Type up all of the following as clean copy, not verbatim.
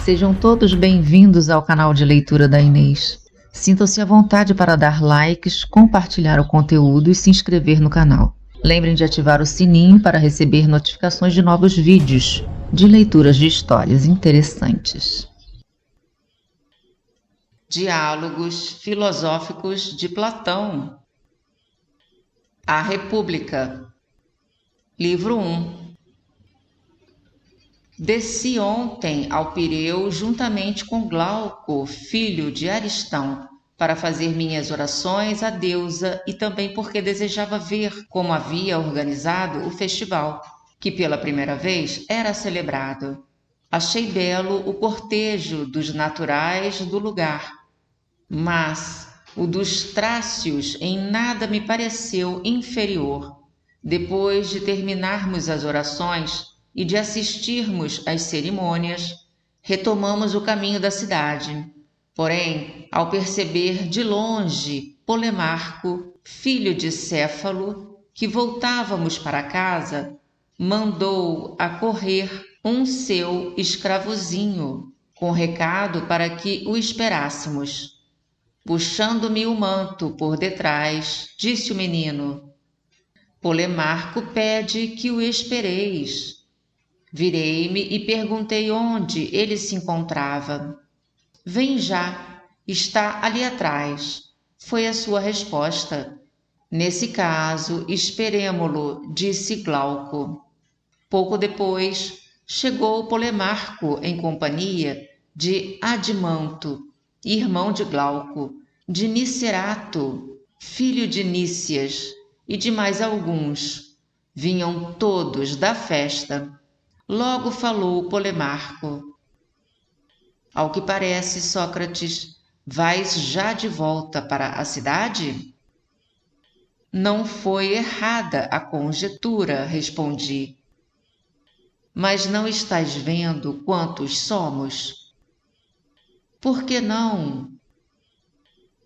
Sejam todos bem-vindos ao canal de leitura da Inês. Sintam-se à vontade para dar likes, compartilhar o conteúdo e se inscrever no canal. Lembrem de ativar o sininho para receber notificações de novos vídeos de leituras de histórias interessantes. Diálogos filosóficos de Platão. A República. Livro 1. Desci ontem ao Pireu juntamente com Glauco, filho de Aristão, para fazer minhas orações à deusa e também porque desejava ver como havia organizado o festival, que pela primeira vez era celebrado. Achei belo o cortejo dos naturais do lugar, mas o dos trácios em nada me pareceu inferior. Depois de terminarmos as orações e de assistirmos às cerimônias, retomamos o caminho da cidade. Porém, ao perceber de longe Polemarco, filho de Céfalo, que voltávamos para casa, mandou a correr um seu escravozinho, com recado para que o esperássemos. Puxando-me o manto por detrás, disse o menino: Polemarco pede que o espereis. Virei-me e perguntei onde ele se encontrava. Vem já, está ali atrás, foi a sua resposta. Nesse caso, esperemo-lo, disse Glauco. Pouco depois, chegou Polemarco em companhia de Adimanto, irmão de Glauco, de Nicerato, filho de Nícias, e de mais alguns. Vinham todos da festa. Logo falou Polemarco: Ao que parece, Sócrates, vais já de volta para a cidade? Não foi errada a conjetura, respondi. Mas não estás vendo quantos somos? Por que não?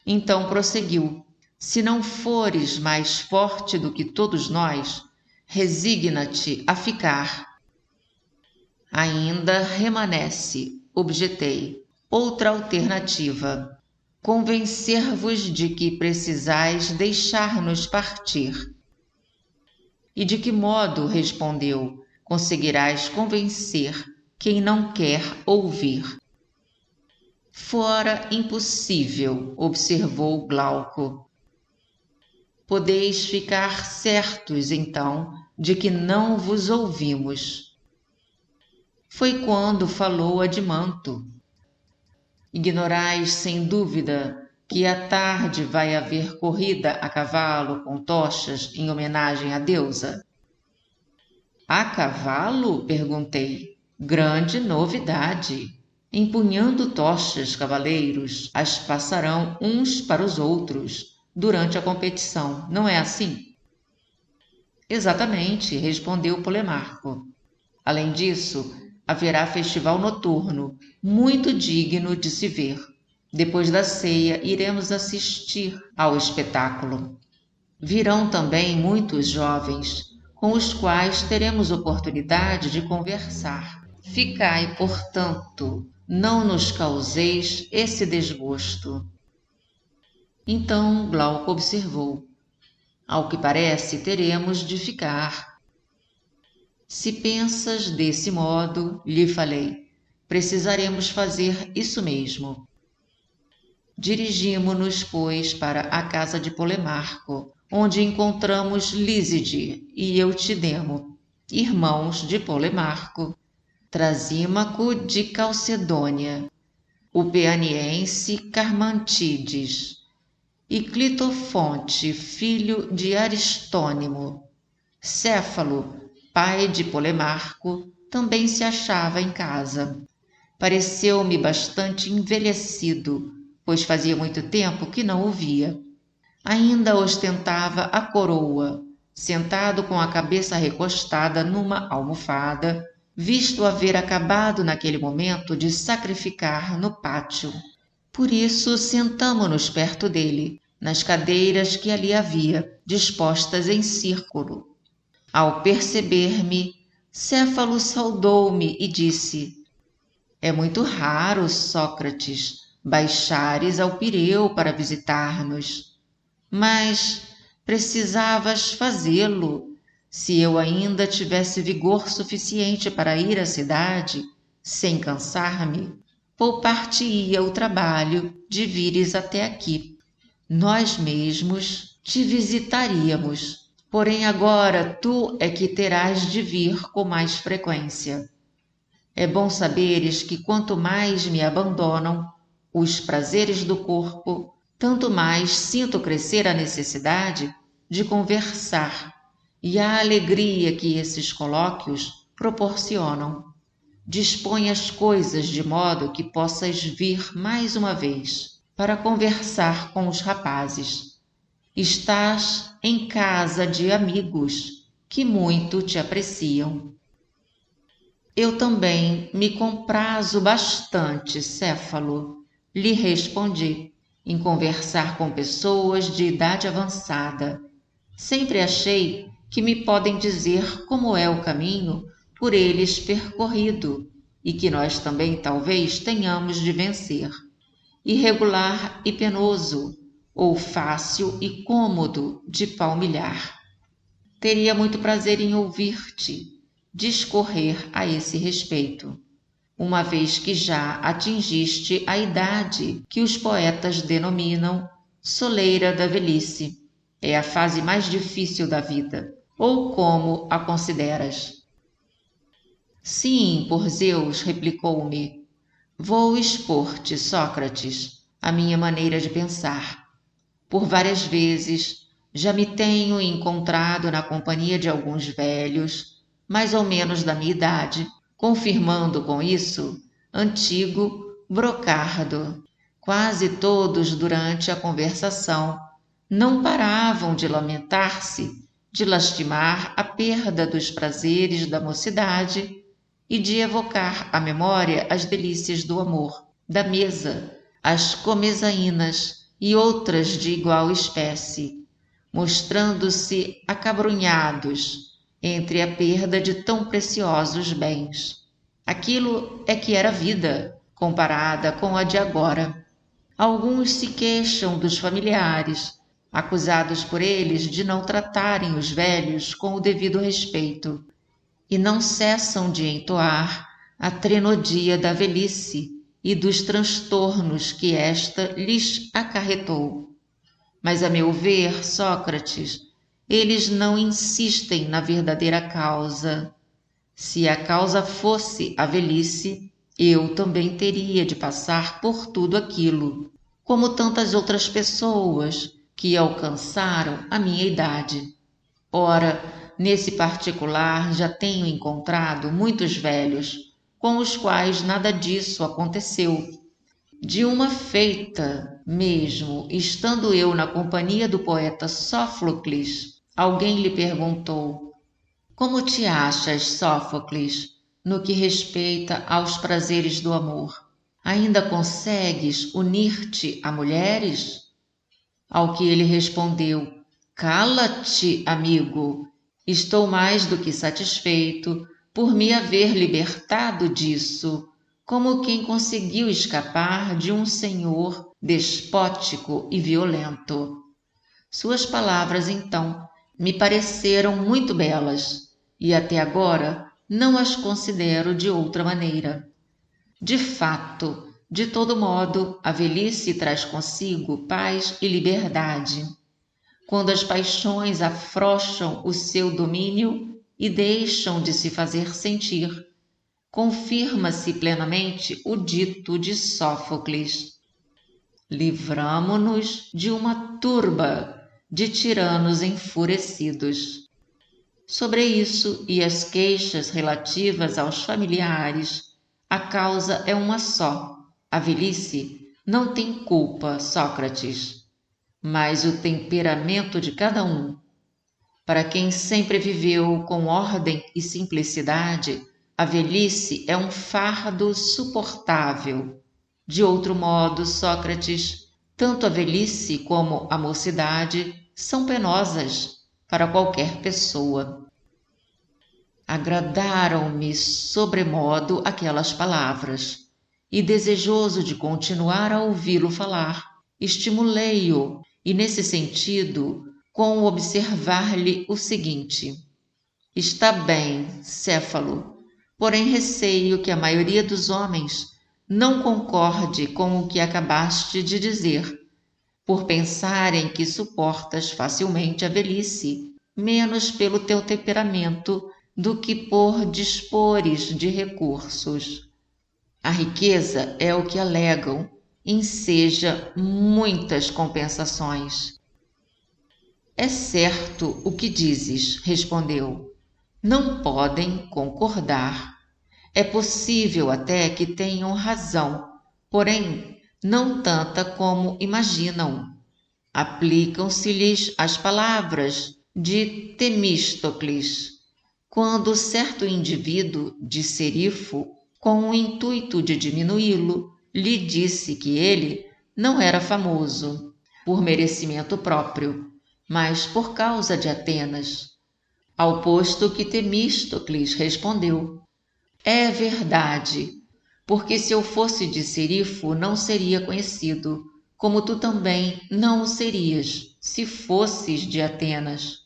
Então prosseguiu: Se não fores mais forte do que todos nós, resigna-te a ficar. Ainda remanesce, objetei, outra alternativa: convencer-vos de que precisais deixar-nos partir. E de que modo, respondeu, conseguirás convencer quem não quer ouvir? Fora impossível, observou Glauco. Podeis ficar certos, então, de que não vos ouvimos. Foi quando falou Adimanto. Ignorais, sem dúvida, que à tarde vai haver corrida a cavalo com tochas em homenagem à deusa? A cavalo? Perguntei. Grande novidade! Empunhando tochas, cavaleiros as passarão uns para os outros durante a competição, não é assim? Exatamente, respondeu Polemarco. Além disso, haverá festival noturno, muito digno de se ver. Depois da ceia, iremos assistir ao espetáculo. Virão também muitos jovens, com os quais teremos oportunidade de conversar. Ficai, portanto, não nos causeis esse desgosto. Então Glauco observou: Ao que parece, teremos de ficar. Se pensas desse modo, lhe falei, precisaremos fazer isso mesmo. Dirigimo-nos, pois, para a casa de Polemarco, onde encontramos Líside e Eutidemo, irmãos de Polemarco, Trasímaco de Calcedônia, o peaniense Carmantides e Clitofonte, filho de Aristônimo. Céfalo, pai de Polemarco, também se achava em casa. Pareceu-me bastante envelhecido, pois fazia muito tempo que não o via. Ainda ostentava a coroa, sentado com a cabeça recostada numa almofada, visto haver acabado naquele momento de sacrificar no pátio. Por isso sentamo-nos perto dele, nas cadeiras que ali havia, dispostas em círculo. Ao perceber-me, Céfalo saudou-me e disse: É muito raro, Sócrates, baixares ao Pireu para visitar-nos. Mas precisavas fazê-lo. Se eu ainda tivesse vigor suficiente para ir à cidade, sem cansar-me, poupar-te-ia o trabalho de vires até aqui. Nós mesmos te visitaríamos, porém agora tu é que terás de vir com mais frequência. É bom saberes que quanto mais me abandonam os prazeres do corpo, tanto mais sinto crescer a necessidade de conversar e a alegria que esses colóquios proporcionam. Dispõe as coisas de modo que possas vir mais uma vez para conversar com os rapazes. Estás em casa de amigos que muito te apreciam. Eu também me comprazo bastante, Céfalo, lhe respondi, em conversar com pessoas de idade avançada. Sempre achei que me podem dizer como é o caminho por eles percorrido e que nós também talvez tenhamos de vencer. Irregular e penoso, ou fácil e cômodo de palmilhar. Teria muito prazer em ouvir-te discorrer a esse respeito, uma vez que já atingiste a idade que os poetas denominam soleira da velhice. É a fase mais difícil da vida, ou como a consideras? Sim, por Zeus, replicou-me. Vou expor-te, Sócrates, a minha maneira de pensar. Por várias vezes já me tenho encontrado na companhia de alguns velhos, mais ou menos da minha idade, confirmando com isso antigo brocardo. Quase todos durante a conversação não paravam de lamentar-se, de lastimar a perda dos prazeres da mocidade e de evocar à memória as delícias do amor, da mesa, as comezainas e outras de igual espécie, mostrando-se acabrunhados entre a perda de tão preciosos bens. Aquilo é que era vida, comparada com a de agora. Alguns se queixam dos familiares, acusados por eles de não tratarem os velhos com o devido respeito, e não cessam de entoar a trenodia da velhice e dos transtornos que esta lhes acarretou. Mas, a meu ver, Sócrates, eles não insistem na verdadeira causa. Se a causa fosse a velhice, eu também teria de passar por tudo aquilo, como tantas outras pessoas que alcançaram a minha idade. Ora, nesse particular já tenho encontrado muitos velhos, com os quais nada disso aconteceu. De uma feita, mesmo estando eu na companhia do poeta Sófocles, alguém lhe perguntou: como te achas, Sófocles, no que respeita aos prazeres do amor? Ainda consegues unir-te a mulheres? Ao que ele respondeu: cala-te, amigo, estou mais do que satisfeito por me haver libertado disso, como quem conseguiu escapar de um senhor despótico e violento. Suas palavras, então, me pareceram muito belas, e até agora não as considero de outra maneira. De fato, de todo modo, a velhice traz consigo paz e liberdade. Quando as paixões afrouxam o seu domínio e deixam de se fazer sentir, confirma-se plenamente o dito de Sófocles: livramo-nos de uma turba de tiranos enfurecidos. Sobre isso e as queixas relativas aos familiares, a causa é uma só. A velhice não tem culpa, Sócrates, mas o temperamento de cada um. Para quem sempre viveu com ordem e simplicidade, a velhice é um fardo suportável. De outro modo, Sócrates, tanto a velhice como a mocidade são penosas para qualquer pessoa. Agradaram-me sobremodo aquelas palavras. e desejoso de continuar a ouvi-lo falar, estimulei-o, e nesse sentido, com observar-lhe o seguinte: está bem, Céfalo, porém receio que a maioria dos homens não concorde com o que acabaste de dizer, por pensarem que suportas facilmente a velhice, menos pelo teu temperamento do que por dispores de recursos. A riqueza é o que alegam, enseja muitas compensações. É certo o que dizes, respondeu. Não podem concordar. É possível até que tenham razão, porém não tanta como imaginam. Aplicam-se-lhes as palavras de Temístocles, quando certo indivíduo de Serifo, com o intuito de diminuí-lo, lhe disse que ele não era famoso por merecimento próprio, mas por causa de Atenas. Ao posto que Temístocles respondeu: é verdade, porque se eu fosse de Serifo não seria conhecido, como tu também não o serias, se fosses de Atenas.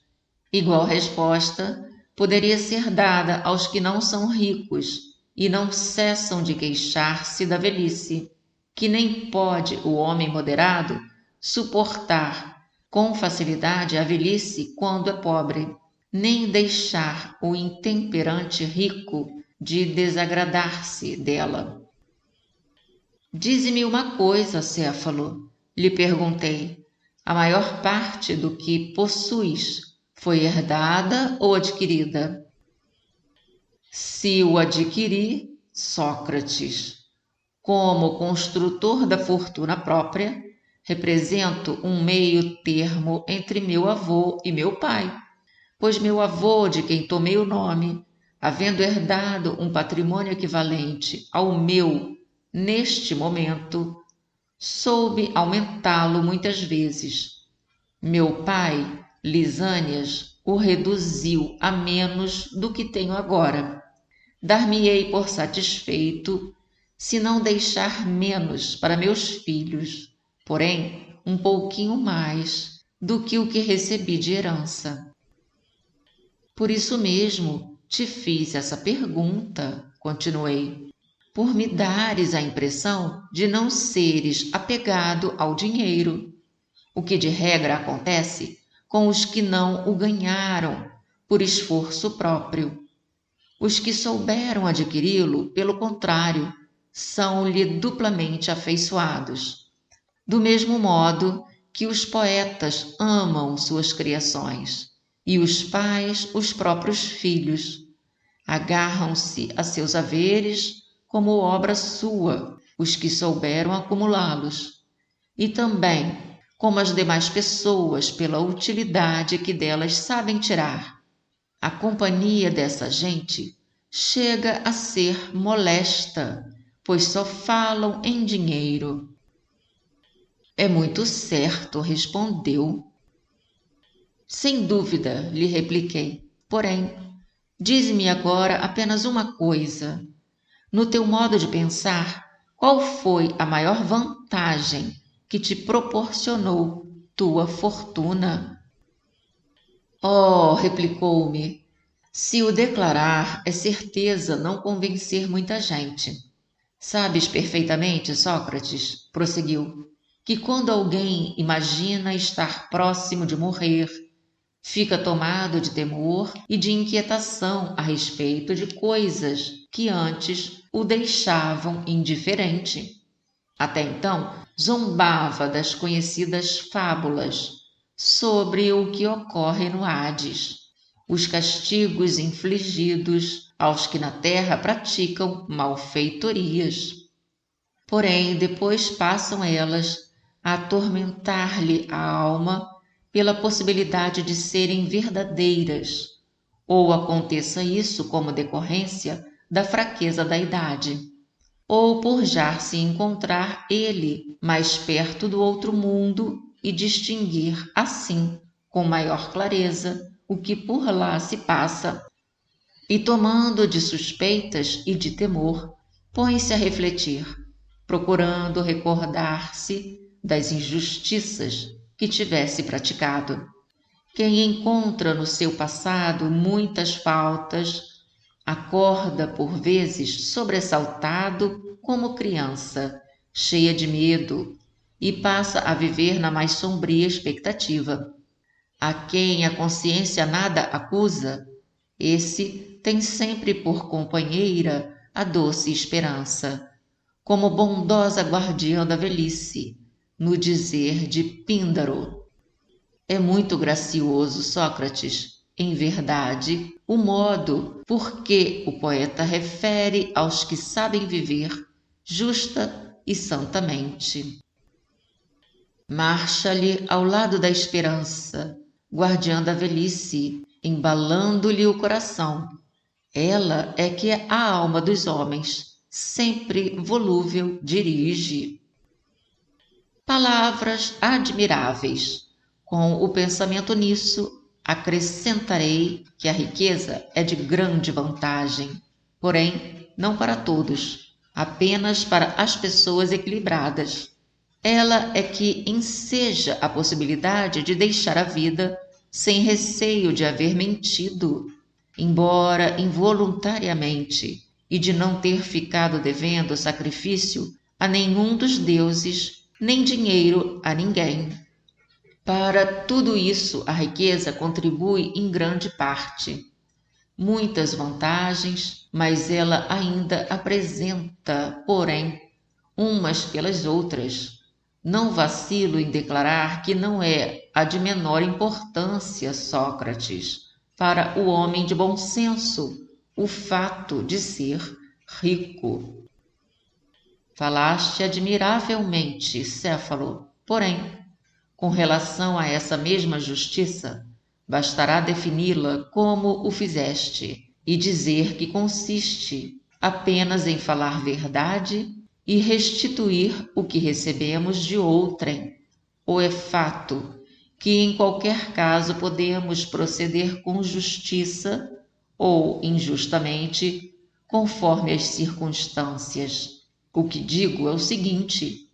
Igual resposta poderia ser dada aos que não são ricos e não cessam de queixar-se da velhice, que nem pode o homem moderado suportar com facilidade a velhice quando é pobre, nem deixar o intemperante rico de desagradar-se dela. Dize-me uma coisa, Céfalo, lhe perguntei. A maior parte do que possuis foi herdada ou adquirida? Se o adquiri, Sócrates, como construtor da fortuna própria, represento um meio termo entre meu avô e meu pai, pois meu avô, de quem tomei o nome, havendo herdado um patrimônio equivalente ao meu neste momento, soube aumentá-lo muitas vezes. Meu pai, Lisânias, o reduziu a menos do que tenho agora. Dar-me-ei por satisfeito se não deixar menos para meus filhos, porém um pouquinho mais do que o que recebi de herança. Por isso mesmo te fiz essa pergunta, continuei, por me dares a impressão de não seres apegado ao dinheiro, o que de regra acontece com os que não o ganharam por esforço próprio. Os que souberam adquiri-lo, pelo contrário, são-lhe duplamente afeiçoados, do mesmo modo que os poetas amam suas criações e os pais os próprios filhos. Agarram-se a seus haveres como obra sua, os que souberam acumulá-los, e também, como as demais pessoas, pela utilidade que delas sabem tirar. A companhia dessa gente chega a ser molesta, pois só falam em dinheiro. É muito certo, respondeu. Sem dúvida, lhe repliquei. Porém, dize-me agora apenas uma coisa. No teu modo de pensar, qual foi a maior vantagem que te proporcionou tua fortuna? Oh, replicou-me, se o declarar é certeza não convencer muita gente. Sabes perfeitamente, Sócrates, prosseguiu, que quando alguém imagina estar próximo de morrer, fica tomado de temor e de inquietação a respeito de coisas que antes o deixavam indiferente. Até então, zombava das conhecidas fábulas sobre o que ocorre no Hades, os castigos infligidos aos que na terra praticam malfeitorias. Porém, depois passam elas a atormentar-lhe a alma pela possibilidade de serem verdadeiras, ou aconteça isso como decorrência da fraqueza da idade, ou por já se encontrar ele mais perto do outro mundo e distinguir, assim, com maior clareza, o que por lá se passa, e tomando de suspeitas e de temor, põe-se a refletir. procurando recordar-se das injustiças que tivesse praticado. Quem encontra no seu passado muitas faltas, acorda por vezes sobressaltado como criança, cheia de medo, e passa a viver na mais sombria expectativa. A quem a consciência nada acusa, esse tem sempre por companheira a doce esperança, como bondosa guardiã da velhice, no dizer de Píndaro. É muito gracioso, Sócrates, em verdade, o modo por que o poeta refere aos que sabem viver justa e santamente. Marcha-lhe ao lado da esperança, guardiã da velhice, embalando-lhe o coração. Ela é que a alma dos homens, sempre volúvel, dirige. Palavras admiráveis. Com o pensamento nisso, acrescentarei que a riqueza é de grande vantagem, porém não para todos, apenas para as pessoas equilibradas. Ela é que enseja a possibilidade de deixar a vida sem receio de haver mentido, embora involuntariamente, e de não ter ficado devendo sacrifício a nenhum dos deuses, nem dinheiro a ninguém. Para tudo isso, a riqueza contribui em grande parte. Muitas vantagens, mas ela ainda apresenta, porém, umas pelas outras. Não vacilo em declarar que não é a de menor importância, Sócrates, para o homem de bom senso, o fato de ser rico. Falaste admiravelmente, Céfalo, porém, com relação a essa mesma justiça, bastará defini-la como o fizeste e dizer que consiste apenas em falar verdade e restituir o que recebemos de outrem. Ou é fato que em qualquer caso podemos proceder com justiça ou injustamente, conforme as circunstâncias. O que digo é o seguinte: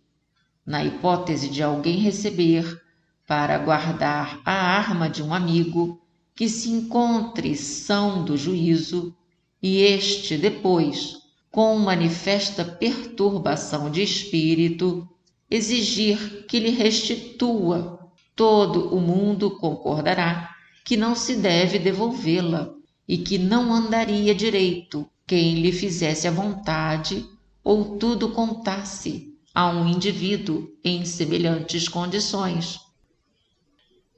na hipótese de alguém receber, para guardar a arma de um amigo, que se encontre são do juízo, e este depois, com manifesta perturbação de espírito, exigir que lhe restitua, todo o mundo concordará que não se deve devolvê-la e que não andaria direito quem lhe fizesse à vontade ou tudo contasse a um indivíduo em semelhantes condições.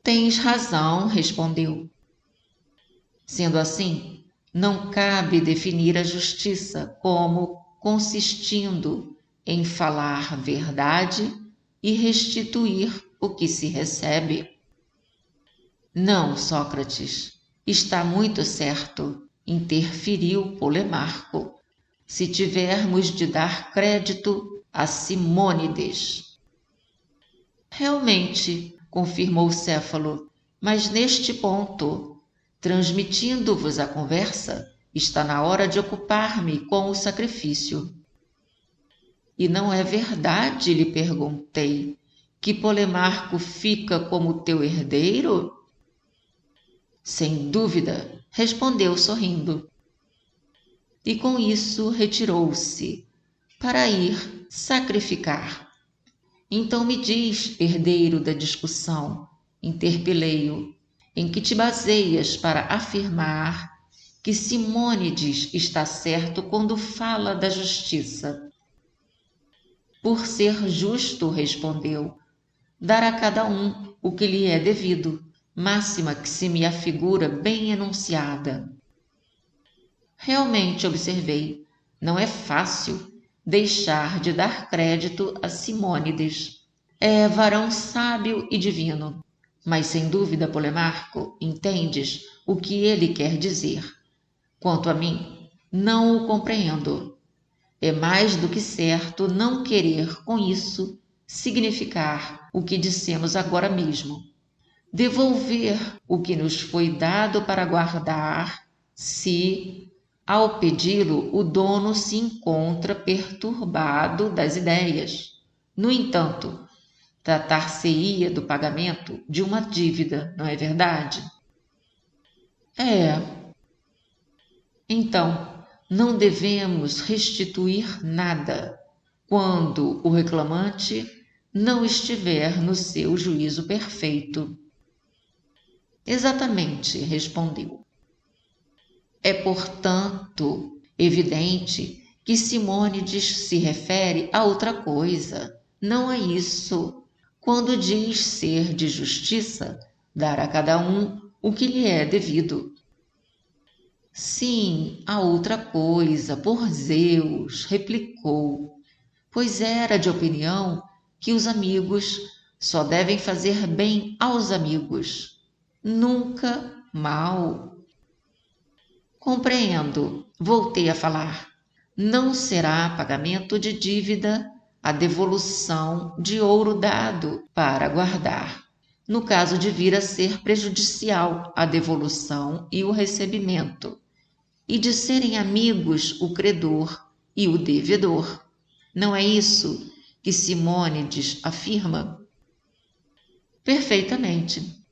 Tens razão, respondeu. Sendo assim, não cabe definir a justiça como consistindo em falar verdade e restituir o que se recebe. Não, Sócrates, está muito certo, interferiu Polemarco, se tivermos de dar crédito a Simônides. Realmente, confirmou Céfalo, mas neste ponto, transmitindo-vos a conversa, está na hora de ocupar-me com o sacrifício. E não é verdade, lhe perguntei, que Polemarco fica como teu herdeiro? Sem dúvida, respondeu sorrindo. E com isso retirou-se, para ir sacrificar. Então me diz, herdeiro da discussão, interpelei-o, em que te baseias para afirmar que Simônides está certo quando fala da justiça? Por ser justo, respondeu, dar a cada um o que lhe é devido, máxima que se me afigura bem enunciada. Realmente, observei, não é fácil deixar de dar crédito a Simônides. É varão sábio e divino, mas sem dúvida, Polemarco, entendes o que ele quer dizer. Quanto a mim, não o compreendo. É mais do que certo não querer com isso significar o que dissemos agora mesmo. Devolver o que nos foi dado para guardar, se Ao pedi-lo, o dono se encontra perturbado das ideias. No entanto, tratar-se-ia do pagamento de uma dívida, não é verdade? É. Então, não devemos restituir nada quando o reclamante não estiver no seu juízo perfeito. Exatamente, respondeu. É, portanto, evidente que Simônides se refere a outra coisa, não a isso, quando diz ser de justiça dar a cada um o que lhe é devido. Sim, a outra coisa, por Zeus, replicou, pois era de opinião que os amigos só devem fazer bem aos amigos, nunca mal. Compreendo, voltei a falar. Não será pagamento de dívida a devolução de ouro dado para guardar, no caso de vir a ser prejudicial a devolução e o recebimento, e de serem amigos o credor e o devedor. Não é isso que Simônides afirma? Perfeitamente.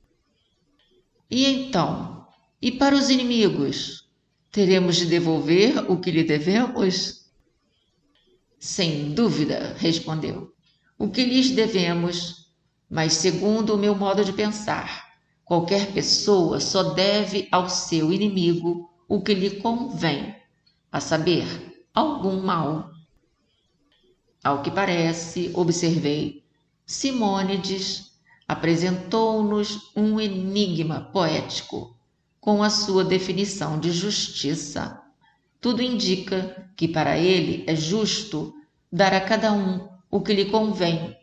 E então, e para os inimigos? Teremos de devolver o que lhe devemos? Sem dúvida, respondeu. O que lhes devemos, mas segundo o meu modo de pensar, qualquer pessoa só deve ao seu inimigo o que lhe convém, a saber, algum mal. Ao que parece, observei, Simônides apresentou-nos um enigma poético com a sua definição de justiça. Tudo indica que para ele é justo dar a cada um o que lhe convém.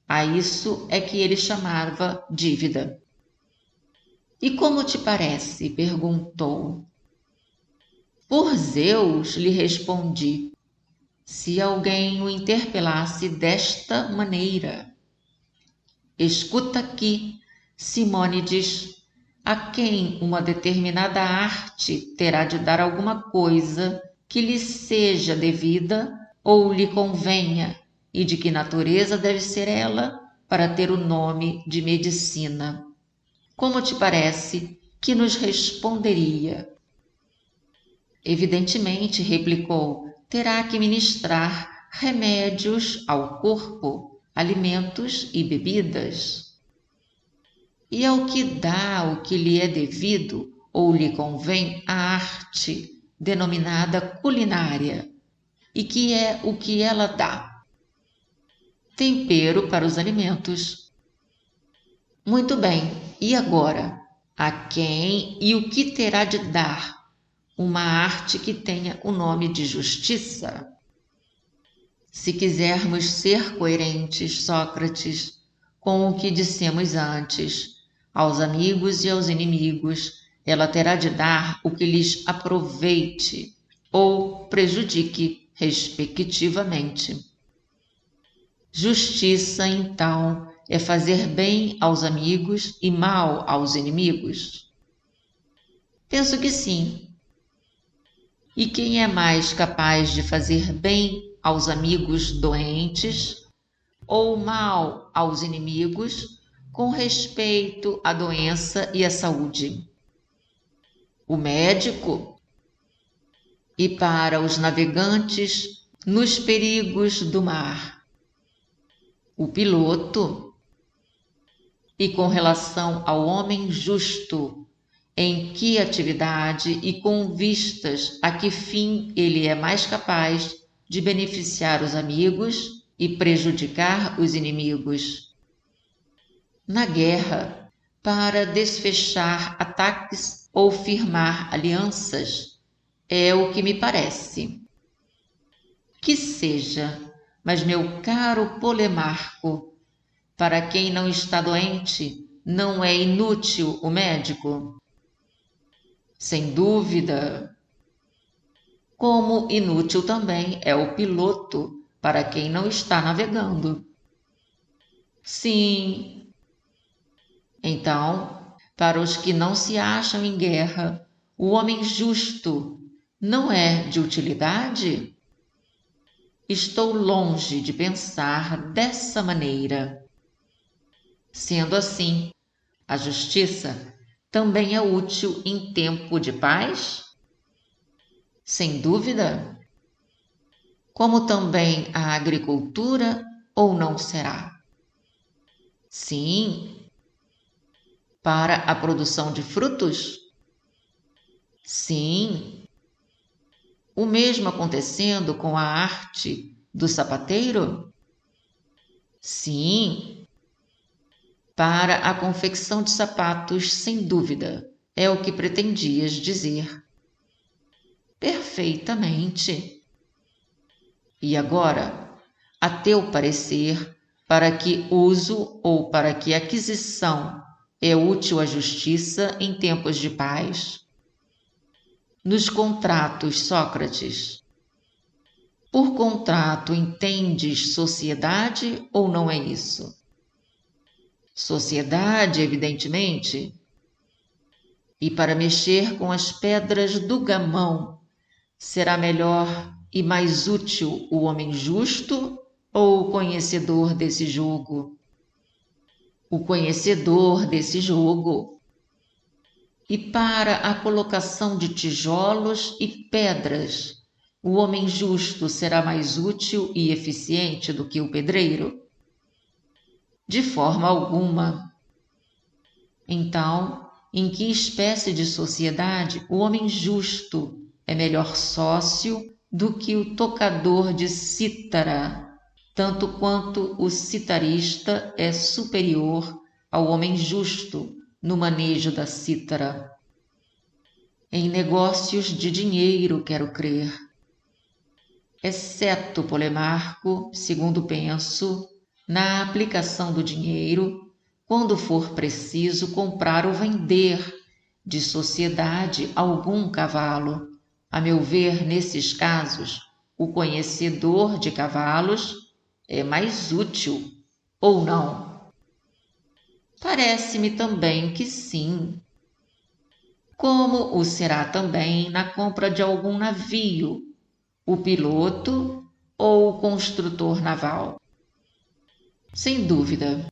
A isso é que ele chamava dívida. E como te parece? Perguntou. Por Zeus, lhe respondi, se alguém o interpelasse desta maneira. Escuta aqui, Simônides, a quem uma determinada arte terá de dar alguma coisa que lhe seja devida ou lhe convenha, e de que natureza deve ser ela para ter o nome de medicina. Como te parece que nos responderia? Evidentemente, replicou, terá que ministrar remédios ao corpo, alimentos e bebidas. E ao que dá o que lhe é devido ou lhe convém a arte denominada culinária, e que é o que ela dá? Tempero para os alimentos. Muito bem, e agora? A quem e o que terá de dar uma arte que tenha o nome de justiça? Se quisermos ser coerentes, Sócrates, com o que dissemos antes, aos amigos e aos inimigos, ela terá de dar o que lhes aproveite ou prejudique, respectivamente. Justiça, então, é fazer bem aos amigos e mal aos inimigos? Penso que sim. E quem é mais capaz de fazer bem aos amigos doentes ou mal aos inimigos com respeito à doença e à saúde? O médico? E para os navegantes nos perigos do mar? O piloto? E com relação ao homem justo, em que atividade e com vistas a que fim ele é mais capaz de beneficiar os amigos e prejudicar os inimigos? Na guerra, para desfechar ataques ou firmar alianças, é o que me parece. Que seja, mas meu caro Polemarco, para quem não está doente, não é inútil o médico? Sem dúvida. Como inútil também é o piloto para quem não está navegando. Sim. Então, para os que não se acham em guerra, o homem justo não é de utilidade? Estou longe de pensar dessa maneira. Sendo assim, a justiça também é útil em tempo de paz? Sem dúvida. Como também a agricultura, ou não será? Sim. Para a produção de frutos? Sim. O mesmo acontecendo com a arte do sapateiro? Sim. Para a confecção de sapatos, sem dúvida, é o que pretendias dizer. Perfeitamente. E agora, a teu parecer, para que uso ou para que aquisição é útil à justiça em tempos de paz? Nos contratos, Sócrates. Por contrato entendes sociedade ou não é isso? Sociedade, evidentemente. E para mexer com as pedras do gamão, será melhor e mais útil o homem justo ou o conhecedor desse jogo? O conhecedor desse jogo. E para a colocação de tijolos e pedras, o homem justo será mais útil e eficiente do que o pedreiro? De forma alguma. Então, em que espécie de sociedade o homem justo é melhor sócio do que o tocador de cítara, tanto quanto o citarista é superior ao homem justo no manejo da cítara? Em negócios de dinheiro, quero crer. Exceto, Polemarco, segundo penso, na aplicação do dinheiro, quando for preciso comprar ou vender de sociedade algum cavalo. A meu ver, nesses casos, o conhecedor de cavalos é mais útil, ou não? Parece-me também que sim. Como o será também na compra de algum navio, o piloto ou o construtor naval? Sem dúvida.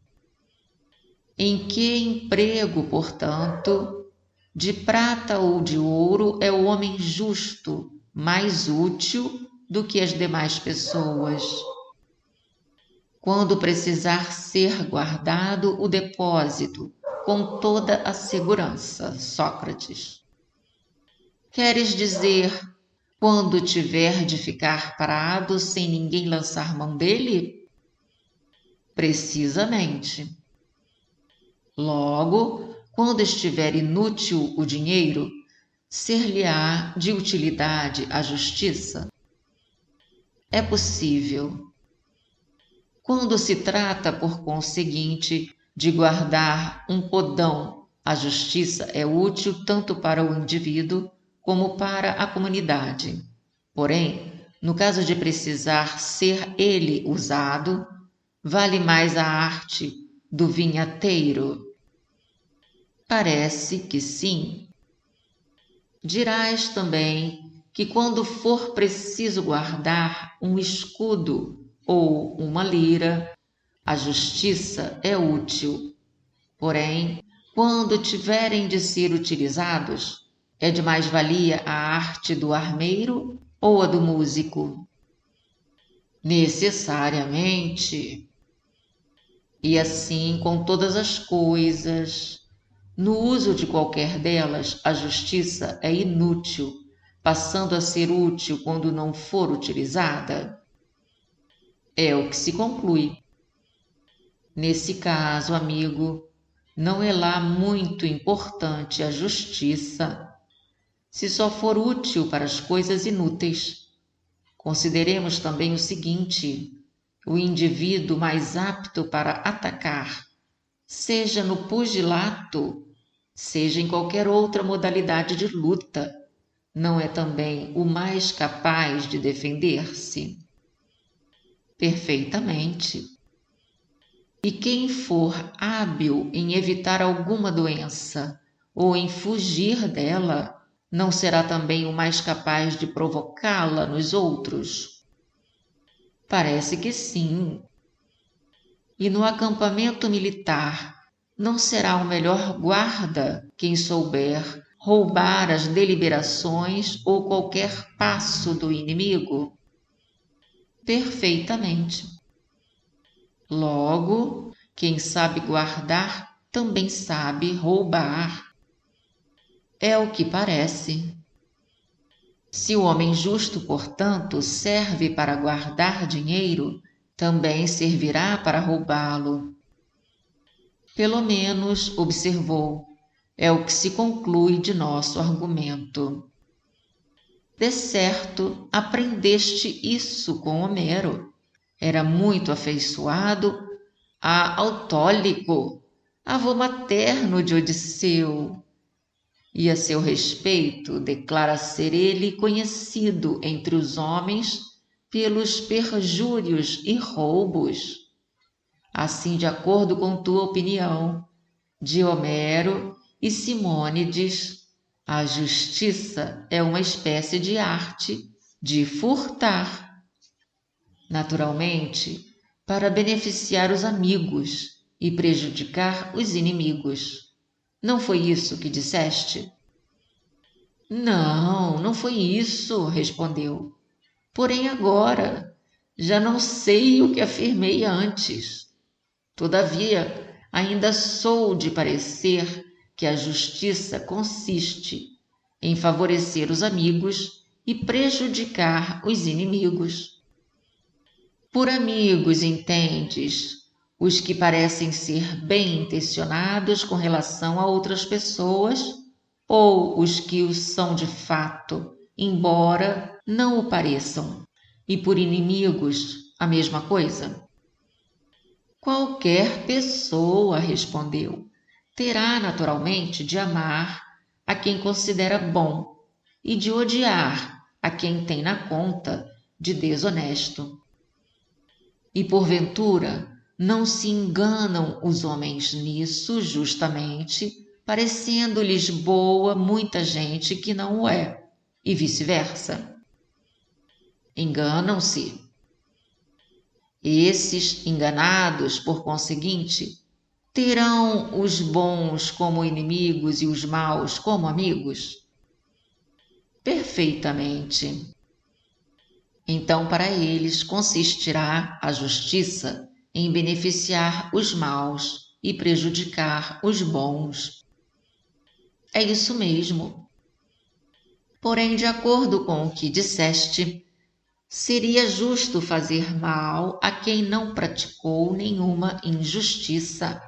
Em que emprego, portanto, de prata ou de ouro é o homem justo mais útil do que as demais pessoas? Quando precisar ser guardado o depósito com toda a segurança, Sócrates. Queres dizer, quando tiver de ficar parado sem ninguém lançar mão dele? Precisamente. Logo, quando estiver inútil o dinheiro, ser-lhe-á de utilidade a justiça? É possível. Quando se trata, por conseguinte, de guardar um podão, a justiça é útil tanto para o indivíduo como para a comunidade. Porém, no caso de precisar ser ele usado, vale mais a arte do vinhateiro? Parece que sim. Dirás também que quando for preciso guardar um escudo ou uma lira, a justiça é útil. Porém, quando tiverem de ser utilizados, é de mais valia a arte do armeiro ou a do músico? Necessariamente. E assim com todas as coisas. No uso de qualquer delas, a justiça é inútil, passando a ser útil quando não for utilizada? É o que se conclui. Nesse caso, amigo, não é lá muito importante a justiça, se só for útil para as coisas inúteis. Consideremos também o seguinte: o indivíduo mais apto para atacar, seja no pugilato, seja em qualquer outra modalidade de luta, não é também o mais capaz de defender-se? Perfeitamente. E quem for hábil em evitar alguma doença ou em fugir dela, não será também o mais capaz de provocá-la nos outros? Parece que sim. E no acampamento militar, não será o melhor guarda quem souber roubar as deliberações ou qualquer passo do inimigo? Perfeitamente. Logo, quem sabe guardar também sabe roubar. É o que parece. Se o homem justo, portanto, serve para guardar dinheiro, também servirá para roubá-lo. Pelo menos, observou, é o que se conclui de nosso argumento. De certo, aprendeste isso com Homero. Era muito afeiçoado a Autólico, avô materno de Odisseu. E a seu respeito declara ser ele conhecido entre os homens pelos perjúrios e roubos. Assim, de acordo com tua opinião, de Homero e Simônides, a justiça é uma espécie de arte de furtar. Naturalmente, para beneficiar os amigos e prejudicar os inimigos. Não foi isso que disseste? Não, não foi isso, respondeu. Porém agora já não sei o que afirmei antes. Todavia, ainda sou de parecer que a justiça consiste em favorecer os amigos e prejudicar os inimigos. Por amigos entendes os que parecem ser bem intencionados com relação a outras pessoas, ou os que o são de fato, embora não o pareçam, e por inimigos a mesma coisa? Qualquer pessoa, respondeu, terá naturalmente de amar a quem considera bom e de odiar a quem tem na conta de desonesto. E porventura não se enganam os homens nisso justamente, parecendo-lhes boa muita gente que não o é, e vice-versa? Enganam-se. Esses enganados, por conseguinte, terão os bons como inimigos e os maus como amigos? Perfeitamente. Então, para eles consistirá a justiça em beneficiar os maus e prejudicar os bons. É isso mesmo. Porém, de acordo com o que disseste, seria justo fazer mal a quem não praticou nenhuma injustiça.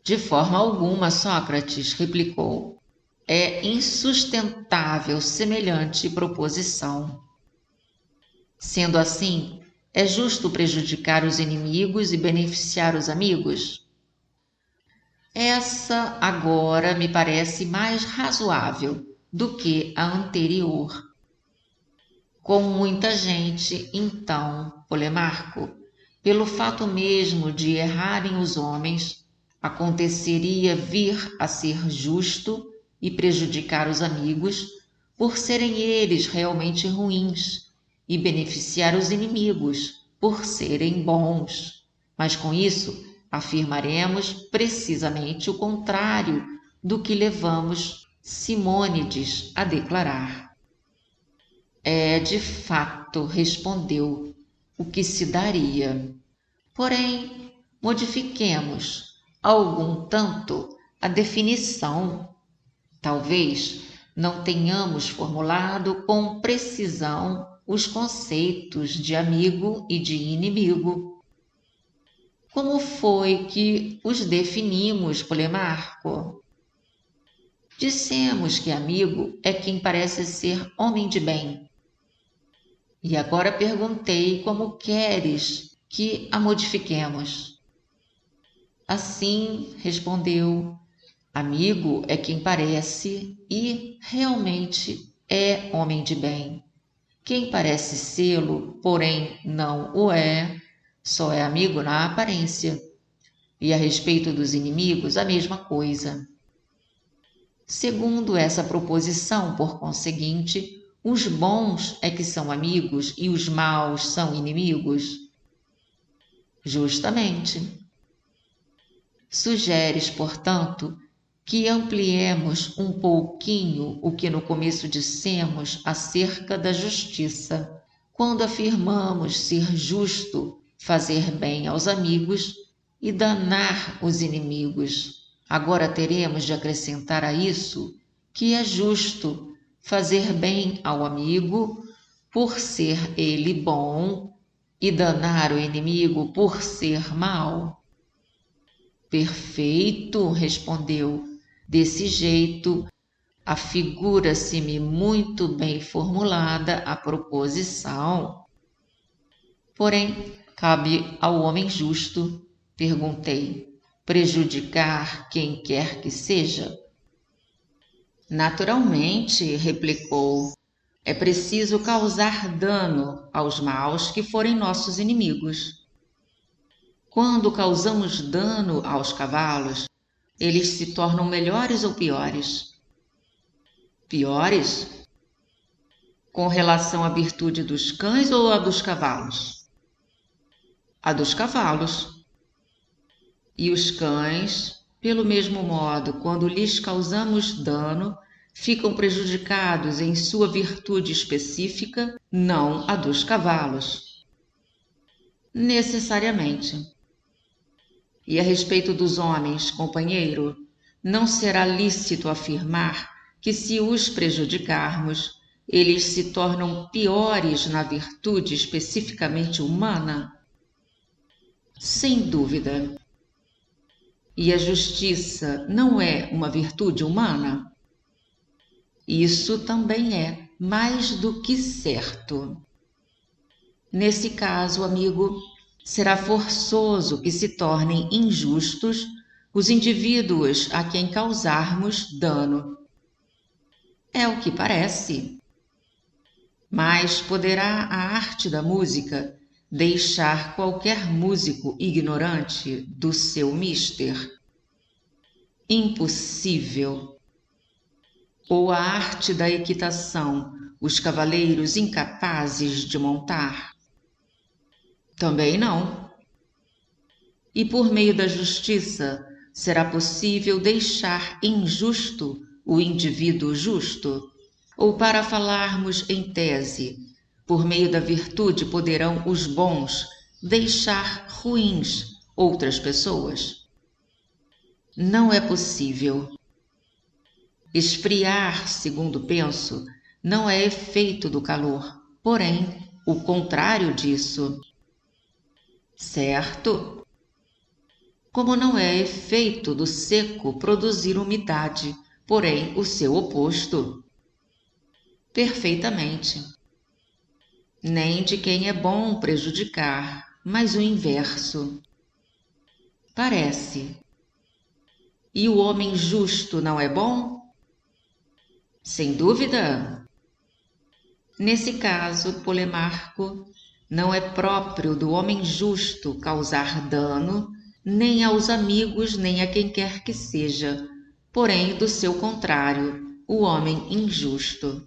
De forma alguma, Sócrates, replicou. É insustentável semelhante proposição. Sendo assim, é justo prejudicar os inimigos e beneficiar os amigos? Essa agora me parece mais razoável do que a anterior. Com muita gente, então, Polemarco, pelo fato mesmo de errarem os homens, aconteceria vir a ser justo e prejudicar os amigos, por serem eles realmente ruins, e beneficiar os inimigos, por serem bons. Mas com isso, afirmaremos precisamente o contrário do que levamos Simônides a declarar. É, de fato, respondeu, o que se daria. Porém, modifiquemos algum tanto a definição. Talvez não tenhamos formulado com precisão os conceitos de amigo e de inimigo. Como foi que os definimos, Polemarco? Dissemos que amigo é quem parece ser homem de bem. E agora perguntei como queres que a modifiquemos. Assim, respondeu, amigo é quem parece e realmente é homem de bem. Quem parece sê-lo, porém não o é, só é amigo na aparência. E a respeito dos inimigos, a mesma coisa. Segundo essa proposição, por conseguinte, os bons é que são amigos e os maus são inimigos? Justamente. Sugeres, portanto, que ampliemos um pouquinho o que no começo dissemos acerca da justiça, quando afirmamos ser justo fazer bem aos amigos e danar os inimigos. Agora teremos de acrescentar a isso que é justo fazer bem ao amigo por ser ele bom e danar o inimigo por ser mau. Perfeito, respondeu. Desse jeito, afigura-se-me muito bem formulada a proposição. Porém, cabe ao homem justo, perguntei, prejudicar quem quer que seja? Naturalmente, replicou, é preciso causar dano aos maus que forem nossos inimigos. Quando causamos dano aos cavalos, eles se tornam melhores ou piores? Piores? Com relação à virtude dos cães ou à dos cavalos? A dos cavalos. E os cães, pelo mesmo modo, quando lhes causamos dano, ficam prejudicados em sua virtude específica, não a dos cavalos. Necessariamente. E a respeito dos homens, companheiro, não será lícito afirmar que se os prejudicarmos, eles se tornam piores na virtude especificamente humana? Sem dúvida. E a justiça não é uma virtude humana? Isso também é mais do que certo. Nesse caso, amigo, será forçoso que se tornem injustos os indivíduos a quem causarmos dano. É o que parece. Mas poderá a arte da música deixar qualquer músico ignorante do seu mister? Impossível. Ou a arte da equitação, os cavaleiros incapazes de montar? Também não. E por meio da justiça, será possível deixar injusto o indivíduo justo? Ou, para falarmos em tese, por meio da virtude poderão os bons deixar ruins outras pessoas? Não é possível. Esfriar, segundo penso, não é efeito do calor, porém, o contrário disso. Certo? Como não é efeito do seco produzir umidade, porém o seu oposto. Perfeitamente. Nem de quem é bom prejudicar, mas o inverso. Parece. E o homem justo não é bom? Sem dúvida. Nesse caso, Polemarco, não é próprio do homem justo causar dano nem aos amigos nem a quem quer que seja, porém do seu contrário, o homem injusto.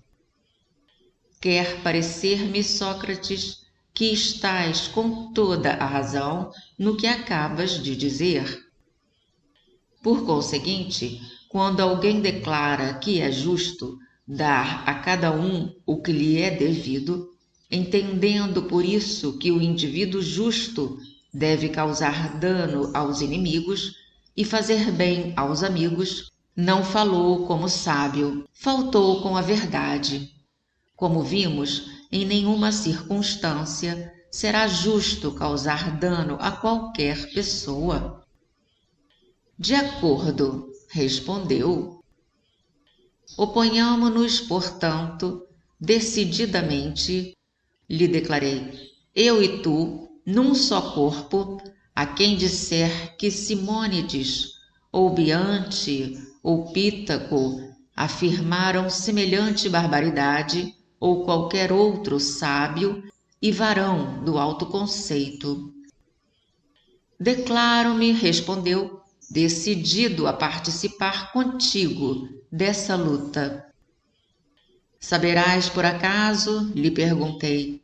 Quer parecer-me, Sócrates, que estás com toda a razão no que acabas de dizer. Por conseguinte, quando alguém declara que é justo dar a cada um o que lhe é devido, entendendo por isso que o indivíduo justo deve causar dano aos inimigos e fazer bem aos amigos, não falou como sábio, faltou com a verdade. Como vimos, em nenhuma circunstância será justo causar dano a qualquer pessoa. De acordo, respondeu. Oponhamo-nos, portanto, decididamente, lhe declarei, eu e tu, num só corpo, a quem disser que Simônides, ou Biante, ou Pítaco, afirmaram semelhante barbaridade, ou qualquer outro sábio e varão do alto conceito. Declaro-me, respondeu, decidido a participar contigo dessa luta. Saberás por acaso, lhe perguntei,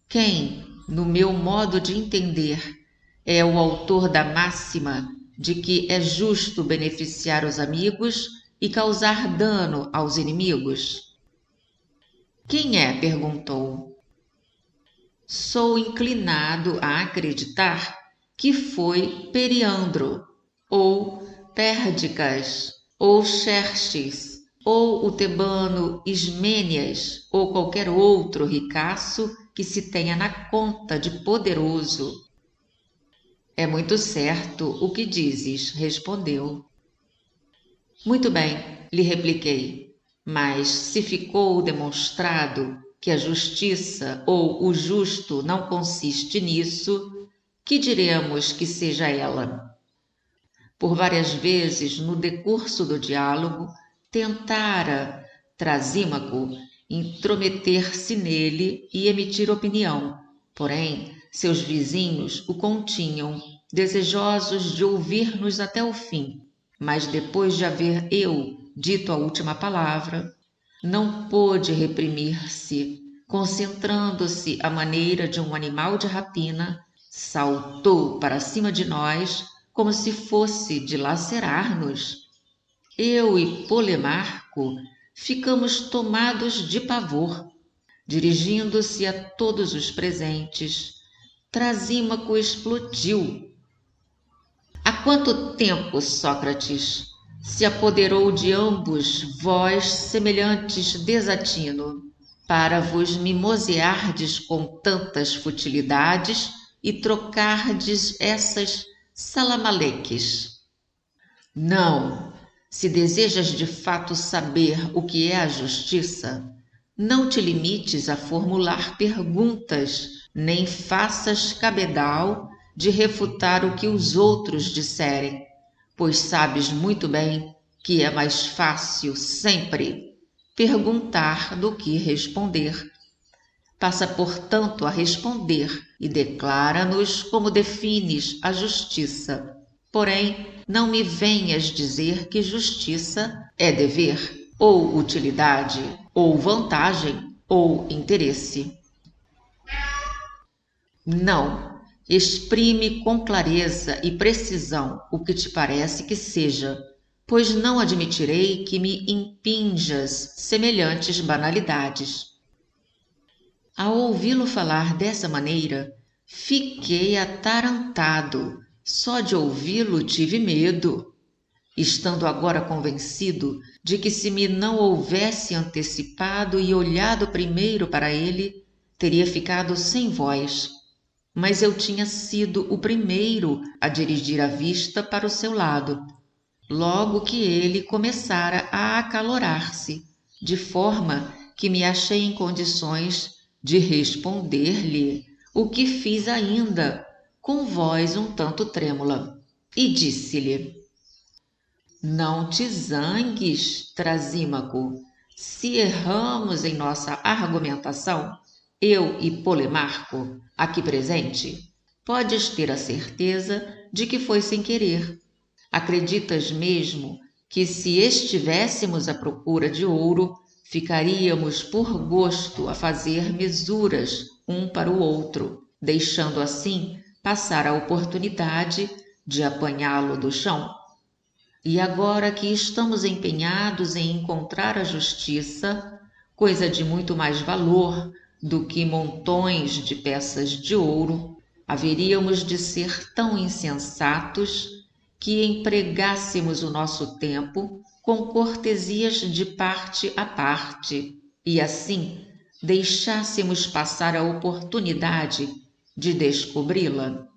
quem, no meu modo de entender, é o autor da máxima de que é justo beneficiar os amigos e causar dano aos inimigos? Quem é? Perguntou. Sou inclinado a acreditar que foi Periandro, ou Perdicas, ou Xerxes, ou o tebano Ismênias, ou qualquer outro ricaço que se tenha na conta de poderoso. É muito certo o que dizes, respondeu. Muito bem, lhe repliquei, mas se ficou demonstrado que a justiça ou o justo não consiste nisso, que diremos que seja ela? Por várias vezes, no decurso do diálogo, tentara Trasímaco intrometer-se nele e emitir opinião, porém seus vizinhos o continham, desejosos de ouvir-nos até o fim. Mas depois de haver eu dito a última palavra, não pôde reprimir-se, concentrando-se à maneira de um animal de rapina, saltou para cima de nós como se fosse dilacerar-nos. Eu e Polemarco ficamos tomados de pavor. Dirigindo-se a todos os presentes, Trasímaco explodiu. Há quanto tempo, Sócrates, se apoderou de ambos vós semelhantes desatino, para vos mimoseardes com tantas futilidades e trocardes essas salamaleques? Não, se desejas de fato saber o que é a justiça, não te limites a formular perguntas, nem faças cabedal de refutar o que os outros disserem, pois sabes muito bem que é mais fácil sempre perguntar do que responder. Passa, portanto, a responder e declara-nos como defines a justiça. Porém, não me venhas dizer que justiça é dever, ou utilidade, ou vantagem, ou interesse. Não, exprime com clareza e precisão o que te parece que seja, pois não admitirei que me impinjas semelhantes banalidades. Ao ouvi-lo falar dessa maneira, fiquei atarantado. Só de ouvi-lo tive medo. Estando agora convencido de que se me não houvesse antecipado e olhado primeiro para ele, teria ficado sem voz. Mas eu tinha sido o primeiro a dirigir a vista para o seu lado, logo que ele começara a acalorar-se, de forma que me achei em condições de responder-lhe, o que fiz ainda, com voz um tanto trêmula, e disse-lhe: Não te zangues, Trasímaco, se erramos em nossa argumentação, eu e Polemarco, aqui presente, podes ter a certeza de que foi sem querer. Acreditas mesmo que se estivéssemos à procura de ouro, ficaríamos por gosto a fazer mesuras um para o outro, deixando assim passar a oportunidade de apanhá-lo do chão? E agora que estamos empenhados em encontrar a justiça, coisa de muito mais valor do que montões de peças de ouro, haveríamos de ser tão insensatos que empregássemos o nosso tempo com cortesias de parte a parte e assim deixássemos passar a oportunidade de descobri-la.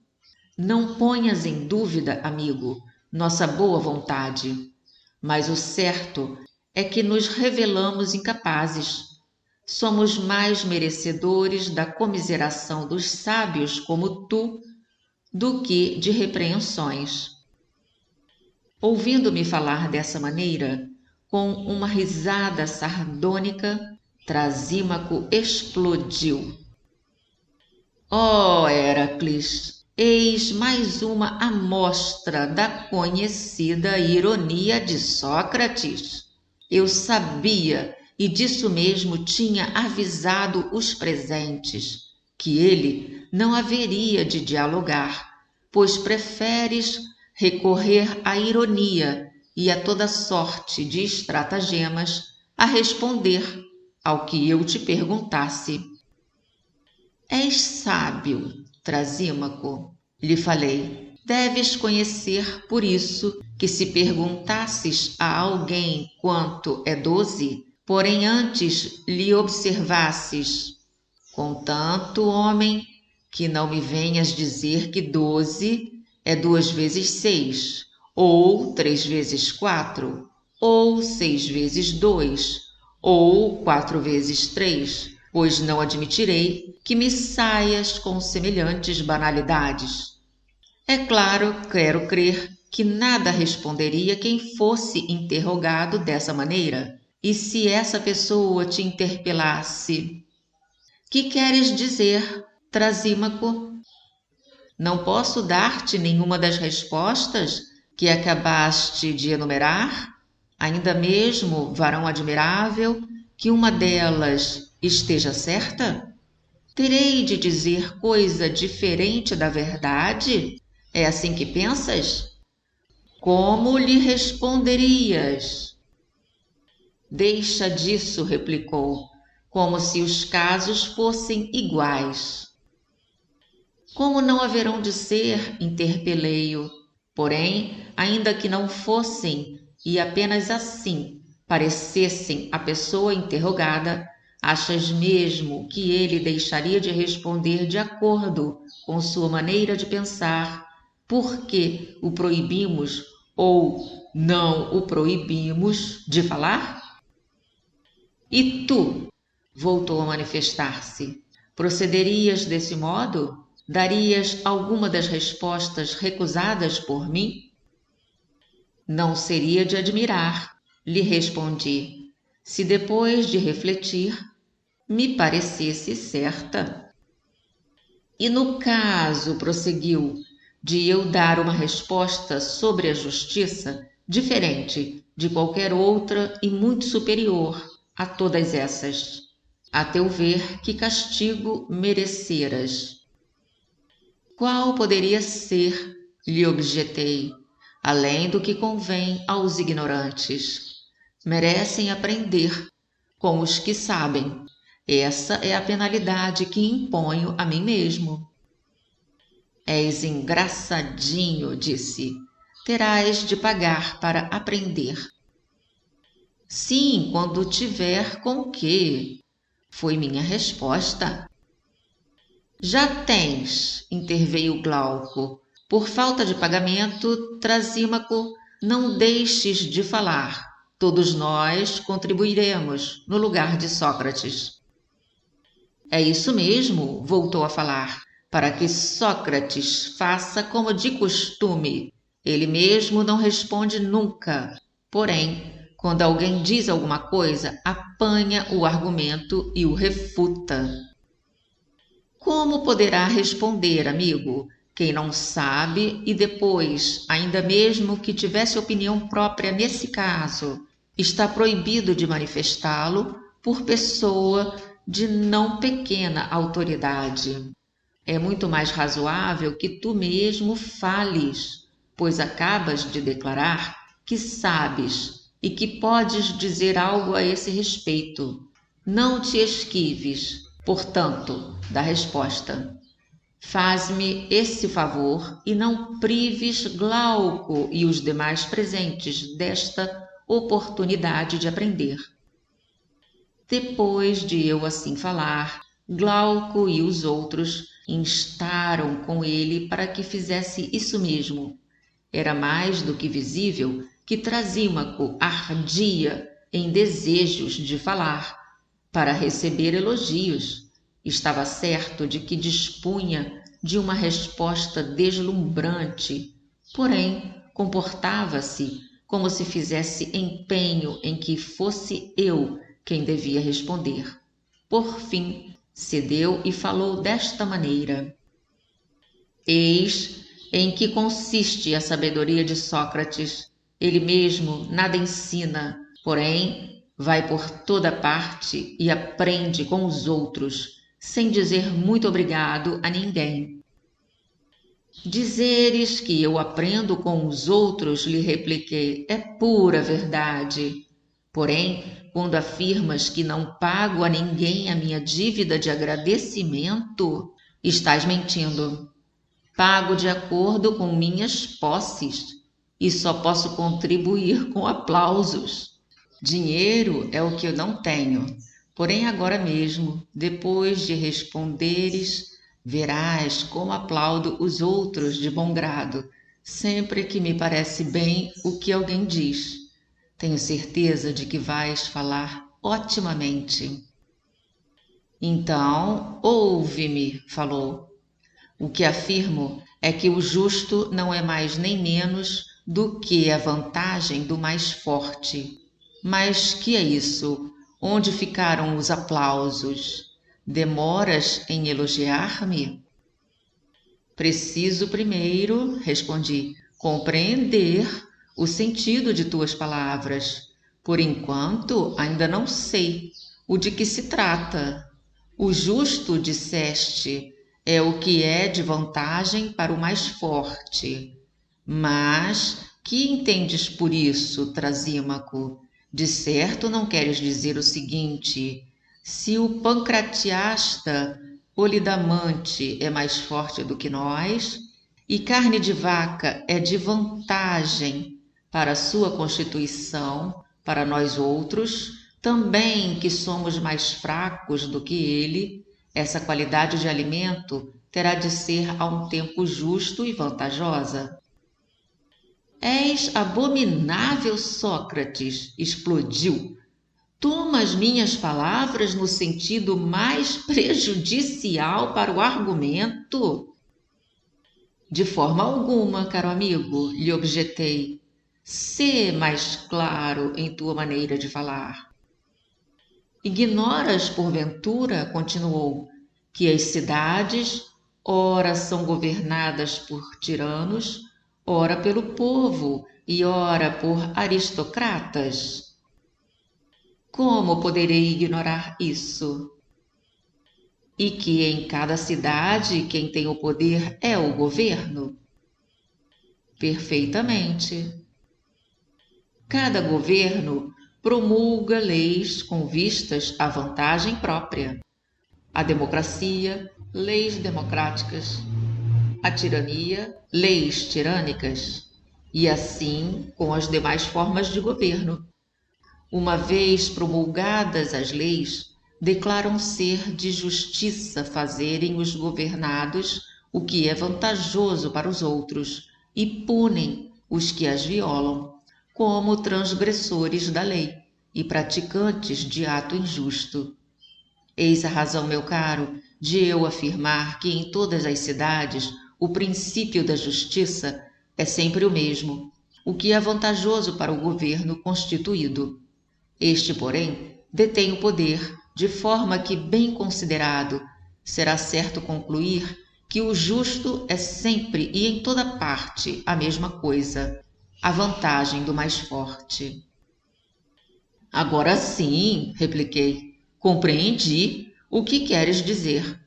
Não ponhas em dúvida, amigo, nossa boa vontade, mas o certo é que nos revelamos incapazes. Somos mais merecedores da comiseração dos sábios como tu do que de repreensões. Ouvindo-me falar dessa maneira, com uma risada sardônica, Trasímaco explodiu. Oh, Heracles, Eis mais uma amostra da conhecida ironia de Sócrates. Eu sabia, e disso mesmo tinha avisado os presentes, que ele não haveria de dialogar, pois preferes recorrer à ironia e a toda sorte de estratagemas a responder ao que eu te perguntasse. És sábio, Trasímaco, lhe falei. Deves conhecer por isso que se perguntasses a alguém quanto é 12, porém antes lhe observasses: contanto, homem, que não me venhas dizer que 12 é 2 vezes 6, ou 3 vezes 4, ou 6 vezes 2, ou 4 vezes 3, pois não admitirei que me saias com semelhantes banalidades. É claro, quero crer que nada responderia quem fosse interrogado dessa maneira. E se essa pessoa te interpelasse: que queres dizer, Trasímaco? Não posso dar-te nenhuma das respostas que acabaste de enumerar? Ainda mesmo, varão admirável, que uma delas esteja certa? Terei de dizer coisa diferente da verdade? É assim que pensas? Como lhe responderias? Deixa disso, replicou, como se os casos fossem iguais. Como não haverão de ser, interpelei-o. Porém, ainda que não fossem, e apenas assim parecessem a pessoa interrogada, achas mesmo que ele deixaria de responder de acordo com sua maneira de pensar, porque o proibimos ou não o proibimos de falar? E tu, voltou a manifestar-se, procederias desse modo? Darias alguma das respostas recusadas por mim? Não seria de admirar, lhe respondi, se depois de refletir me parecesse certa. E no caso, prosseguiu, de eu dar uma resposta sobre a justiça, diferente de qualquer outra e muito superior a todas essas, a teu ver, que castigo mereceras? Qual poderia ser, lhe objetei, além do que convém aos ignorantes? Merecem aprender com os que sabem. Essa é a penalidade que imponho a mim mesmo. És engraçadinho, disse. Terás de pagar para aprender. Sim, quando tiver com que, foi minha resposta. Já tens, interveio Glauco. Por falta de pagamento, Trasímaco, não deixes de falar. Todos nós contribuiremos no lugar de Sócrates. É isso mesmo, voltou a falar, para que Sócrates faça como de costume. Ele mesmo não responde nunca. Porém, quando alguém diz alguma coisa, apanha o argumento e o refuta. Como poderá responder, amigo, quem não sabe e depois, ainda mesmo que tivesse opinião própria nesse caso, está proibido de manifestá-lo por pessoa de não pequena autoridade? É muito mais razoável que tu mesmo fales, pois acabas de declarar que sabes e que podes dizer algo a esse respeito. Não te esquives, portanto, da resposta. Faz-me esse favor e não prives Glauco e os demais presentes desta oportunidade de aprender. Depois de eu assim falar, Glauco e os outros instaram com ele para que fizesse isso mesmo. Era mais do que visível que Trasímaco ardia em desejos de falar, para receber elogios. Estava certo de que dispunha de uma resposta deslumbrante, porém comportava-se como se fizesse empenho em que fosse eu quem devia responder. Por fim, cedeu e falou desta maneira: Eis em que consiste a sabedoria de Sócrates. Ele mesmo nada ensina, porém vai por toda parte e aprende com os outros, sem dizer muito obrigado a ninguém. Dizeres que eu aprendo com os outros, lhe repliquei, é pura verdade. Porém, quando afirmas que não pago a ninguém a minha dívida de agradecimento, estás mentindo. Pago de acordo com minhas posses e só posso contribuir com aplausos. Dinheiro é o que eu não tenho, porém agora mesmo, depois de responderes, verás como aplaudo os outros de bom grado, sempre que me parece bem o que alguém diz. Tenho certeza de que vais falar otimamente. Então, ouve-me, falou. O que afirmo é que o justo não é mais nem menos do que a vantagem do mais forte. Mas que é isso? Onde ficaram os aplausos? Demoras em elogiar-me? Preciso primeiro, respondi, compreender o sentido de tuas palavras. Por enquanto, ainda não sei o de que se trata. O justo, disseste, é o que é de vantagem para o mais forte. Mas que entendes por isso, Trasímaco? De certo não queres dizer o seguinte: se o Pancratiasta Polidamante é mais forte do que nós, e carne de vaca é de vantagem para sua constituição, para nós outros, também que somos mais fracos do que ele, essa qualidade de alimento terá de ser a um tempo justo e vantajosa. És abominável, Sócrates, explodiu. Tomas minhas palavras no sentido mais prejudicial para o argumento? De forma alguma, caro amigo, lhe objetei. Sê mais claro em tua maneira de falar. Ignoras, porventura, continuou, que as cidades, ora são governadas por tiranos, ora pelo povo e ora por aristocratas? Como poderei ignorar isso? E que em cada cidade quem tem o poder é o governo? Perfeitamente. Cada governo promulga leis com vistas à vantagem própria. A democracia, leis democráticas. A tirania, leis tirânicas. E assim com as demais formas de governo. Uma vez promulgadas as leis, declaram ser de justiça fazerem os governados o que é vantajoso para os outros e punem os que as violam, como transgressores da lei e praticantes de ato injusto. Eis a razão, meu caro, de eu afirmar que em todas as cidades o princípio da justiça é sempre o mesmo, o que é vantajoso para o governo constituído. Este, porém, detém o poder, de forma que, bem considerado, será certo concluir que o justo é sempre e em toda parte a mesma coisa, a vantagem do mais forte. Agora sim, repliquei, compreendi o que queres dizer.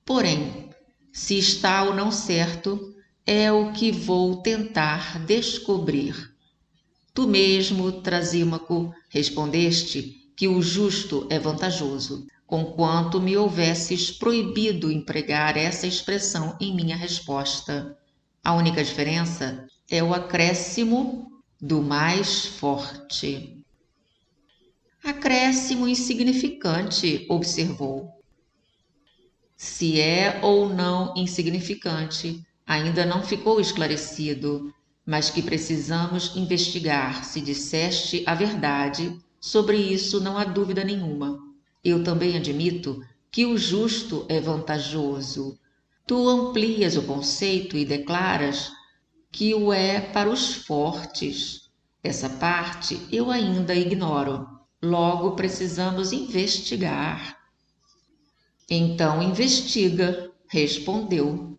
Porém, se está ou não certo, é o que vou tentar descobrir. Tu mesmo, Trasímaco, respondeste que o justo é vantajoso, conquanto me houvesses proibido empregar essa expressão em minha resposta. A única diferença é o acréscimo do mais forte. Acréscimo insignificante, observou. Se é ou não insignificante, ainda não ficou esclarecido, mas que precisamos investigar. Se disseste a verdade, sobre isso não há dúvida nenhuma. Eu também admito que o justo é vantajoso. Tu amplias o conceito e declaras que o é para os fortes. Essa parte eu ainda ignoro. Logo precisamos investigar. Então investiga, respondeu.